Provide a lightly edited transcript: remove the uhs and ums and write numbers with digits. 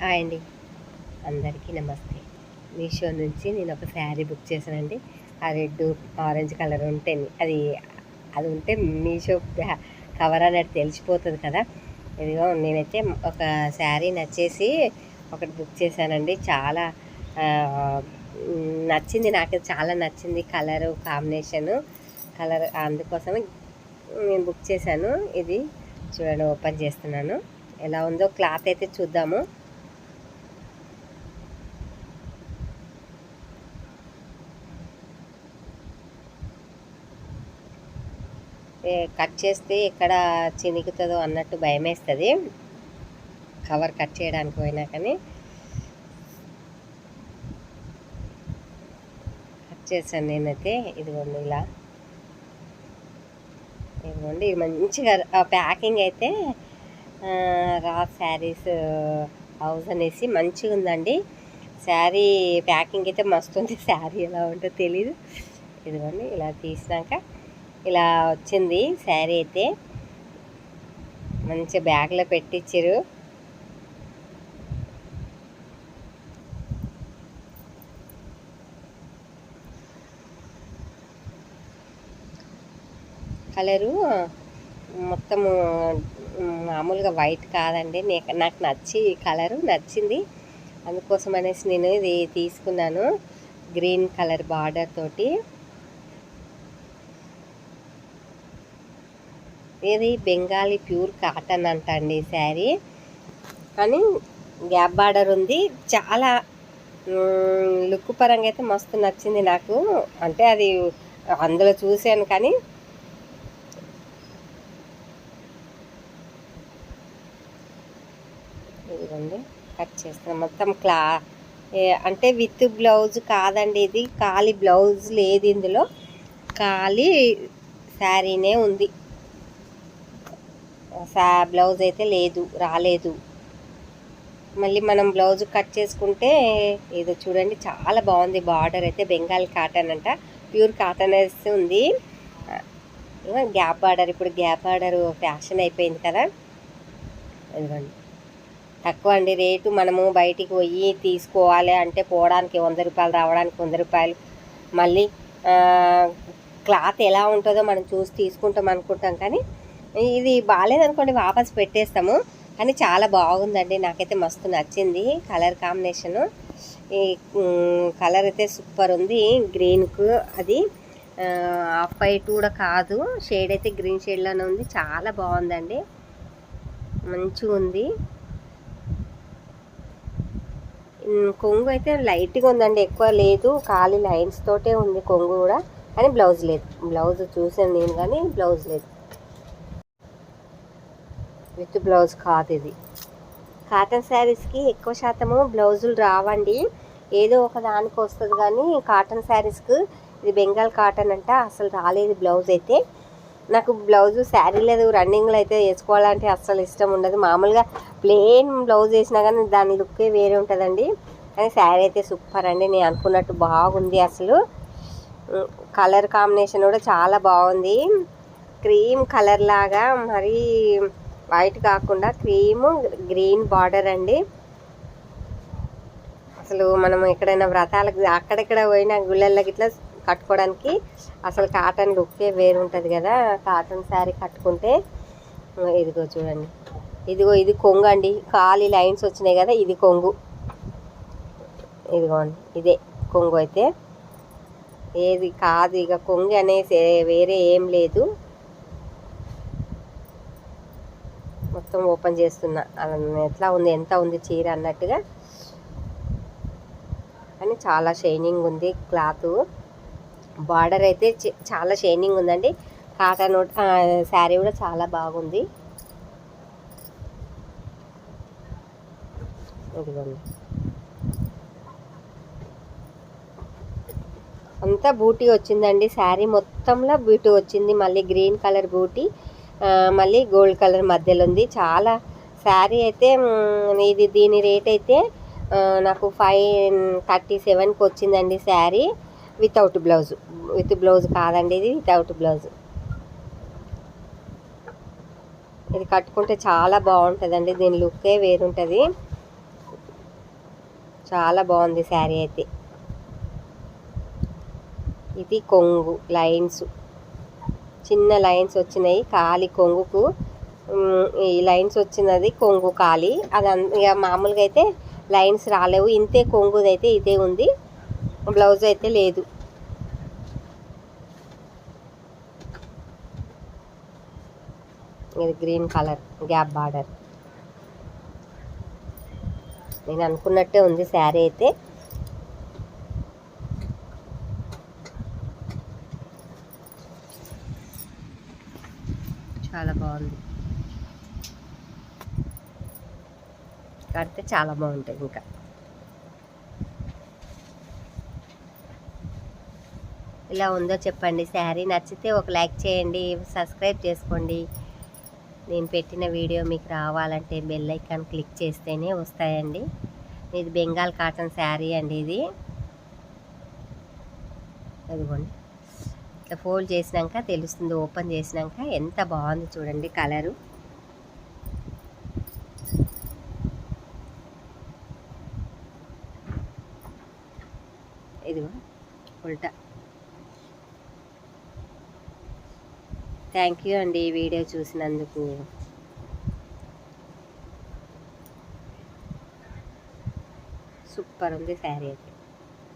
Hi అండి, అందరికీ నమస్తే. మీషో నుంచి నేను ఒక శారీ బుక్ చేశానండి. ఆ రెడ్ ఆరెంజ్ కలర్ ఉంటే అది ఉంటే మీషో కవర్ అన్నట్టు తెలిసిపోతుంది కదా. ఇదిగో నేనైతే ఒక శారీ నచ్చేసి ఒకటి బుక్ చేశానండి. చాలా నచ్చింది, నాకు చాలా నచ్చింది కలరు కాంబినేషను. అందుకోసం నేను బుక్ చేశాను. ఇది చూడండి, ఓపెన్ చేస్తున్నాను. ఎలా ఉందో క్లాత్ అయితే చూద్దాము. కట్ చేస్తే ఎక్కడ చినుకుతుందో అన్నట్టు భయమేస్తుంది కవర్ కట్ చేయడానికి పోయినా. కానీ కట్ చేశాను నేనైతే. ఇదిగోండి ఇలా, ఇదిగోండి మంచిగా ప్యాకింగ్ అయితే రా శారీస్ హౌస్ అనేసి మంచిగా ఉందండి. శారీ ప్యాకింగ్ అయితే మస్తు ఉంది. శారీ ఎలా ఉంటుందో తెలీదు. ఇదిగోండి ఇలా తీసినాక ఇలా వచ్చింది శారీ అయితే. మంచి బ్యాగ్లో పెట్టించారు. కలరు మొత్తము మామూలుగా వైట్ కాదండి. నాకు నచ్చి కలరు నచ్చింది, అందుకోసం అనేసి నేను ఇది తీసుకున్నాను. గ్రీన్ కలర్ బార్డర్ తోటి. ఇది బెంగాలీ ప్యూర్ కాటన్ అంట అండి శారీ, కానీ గ్యాప్ బార్డర్ ఉంది. చాలా లుక్ పరంగా అయితే మస్తు నచ్చింది నాకు. అంటే అది అందులో చూశాను, కానీ ఇదిగోండి కట్ చేస్తాను మొత్తం. అంటే విత్ బ్లౌజ్ కాదండి, ఇది ఖాళీ బ్లౌజ్ లేదు ఇందులో, ఖాళీ శారీనే ఉంది. బ్లౌజ్ అయితే రాలేదు. మళ్ళీ మనం బ్లౌజ్ కట్ చేసుకుంటే ఏదో చూడండి, చాలా బాగుంది. బార్డర్ అయితే బెంగాల్ కాటన్ అంట, ప్యూర్ కాటన్ వేసి ఉంది. గ్యాప్ బార్డర్, ఇప్పుడు గ్యాప్ బార్డర్ ఫ్యాషన్ అయిపోయింది కదా. ఇదిగోండి తక్కువ అండి రేటు. మనము బయటికి పోయి తీసుకోవాలి అంటే పోవడానికి 100 రూపాయలు, రావడానికి 100 రూపాయలు. మళ్ళీ క్లాత్ ఎలా ఉంటుందో మనం చూసి తీసుకుంటాం అనుకుంటాం, కానీ ఇది బాగాలేదనుకోండి వాపస్ పెట్టేస్తాము. కానీ చాలా బాగుందండి, నాకైతే మస్తు నచ్చింది కలర్ కాంబినేషను. ఈ కలర్ అయితే సూపర్ ఉంది. గ్రీన్కు అది ఆఫ్ వైట్ కూడా కాదు, షేడ్ అయితే గ్రీన్ షేడ్లోనే ఉంది. చాలా బాగుందండి, మంచిగా ఉంది. కొంగు అయితే లైట్గా ఉందండి, ఎక్కువ లేదు. ఖాళీ లైన్స్ తోటే ఉంది కొంగు కూడా, కానీ బ్లౌజ్ లేదు. బ్లౌజ్ చూసాను నేను, కానీ బ్లౌజ్ లేదు. విత్ బ్లౌజ్ కాదు ఇది. కాటన్ శారీస్కి ఎక్కువ శాతము బ్లౌజులు రావండి, ఏదో ఒక దానికి వస్తుంది. కానీ కాటన్ శారీస్కి ఇది బెంగాల్ కాటన్ అంట, అసలు రాలేదు బ్లౌజ్ అయితే. నాకు బ్లౌజు శారీ లేదు, రన్నింగ్లో అయితే వేసుకోవాలంటే అస్సలు ఇష్టం ఉండదు. మామూలుగా ప్లెయిన్ బ్లౌజ్ వేసినా కానీ దాని లుక్కే వేరే ఉంటుందండి. కానీ శారీ అయితే సూపర్ అండి, నేను అనుకున్నట్టు బాగుంది. అసలు కలర్ కాంబినేషన్ కూడా చాలా బాగుంది. క్రీమ్ కలర్ లాగా, మరీ వైట్ కాకుండా క్రీమ్ గ్రీన్ బార్డర్ అండి. అసలు మనం ఎక్కడైనా వ్రతాలకు అక్కడెక్కడ పోయినా గుళ్ళకి ఇట్లా కట్టుకోవడానికి అసలు కాటన్ లుక్కే వేరు ఉంటుంది కదా. కాటన్ శారీ కట్టుకుంటే ఇదిగో చూడండి, ఇది కొంగు అండి. ఖాళీ లైన్స్ వచ్చినాయి కదా, ఇది కొంగు. ఇదిగోండి ఇదే కొంగు అయితే. ఏది కాదు ఇక కొంగు అనేసి వేరే ఏం లేదు. మొత్తం ఓపెన్ చేస్తున్నా, ఎట్లా ఉంది, ఎంత ఉంది చీర అన్నట్టుగా. కానీ చాలా షైనింగ్ ఉంది క్లాత్. బార్డర్ అయితే చాలా షైనింగ్ ఉందండి. కాటన్ శారీ కూడా చాలా బాగుంది. ఇదిగోండి అంతా బూటీ వచ్చిందండి, శారీ మొత్తంలో బూటీ వచ్చింది. మళ్ళీ గ్రీన్ కలర్ బూటీ, మళ్ళీ గోల్డ్ కలర్ మధ్యలో ఉంది. చాలా శారీ అయితే దీని రేట్ అయితే నాకు 537కి వచ్చిందండి sari, without blouse. With blouse కాదండి, ఇది వితౌట్ బ్లౌజ్. ఇది కట్టుకుంటే చాలా బాగుంటుందండి, దీని లుక్కే వేరుంటుంది. చాలా బాగుంది శారీ అయితే. ఇది కొంగు లైన్స్, చిన్న లైన్స్ వచ్చినాయి కాలి కొంగుకు. ఈ లైన్స్ వచ్చినది కొంగు కాలి. అది ఇక మామూలుగా అయితే లైన్స్ రాలేవు. ఇంతే కొంగుది అయితే ఇదే ఉంది. బ్లౌజ్ అయితే లేదు. ఇది గ్రీన్ కలర్ గ్యాప్ బార్డర్. నేను అనుకున్నట్టే ఉంది శారీ అయితే. చాలా బాగుంది. కడితే చాలా బాగుంటుంది. ఇంకా ఇలా ఉందో చెప్పండి. శారీ నచ్చితే ఒక లైక్ చేయండి, సబ్స్క్రైబ్ చేసుకోండి. నేను పెట్టిన వీడియో మీకు రావాలంటే బెల్ ఐకాన్ క్లిక్ చేస్తేనే వస్తాయండి. ఇది బెంగాల్ కాటన్ శారీ అండి. ఇది అదిగోండి, ఇట్లా ఫోల్డ్ చేసినాక తెలుస్తుంది. ఓపెన్ చేసినాక ఎంత బాగుంది చూడండి కలరు. ఇదిగో ఉల్టా. థ్యాంక్ యూ అండి ఈ వీడియో చూసినందుకు. సూపర్ ఉంది శారీ అయితే.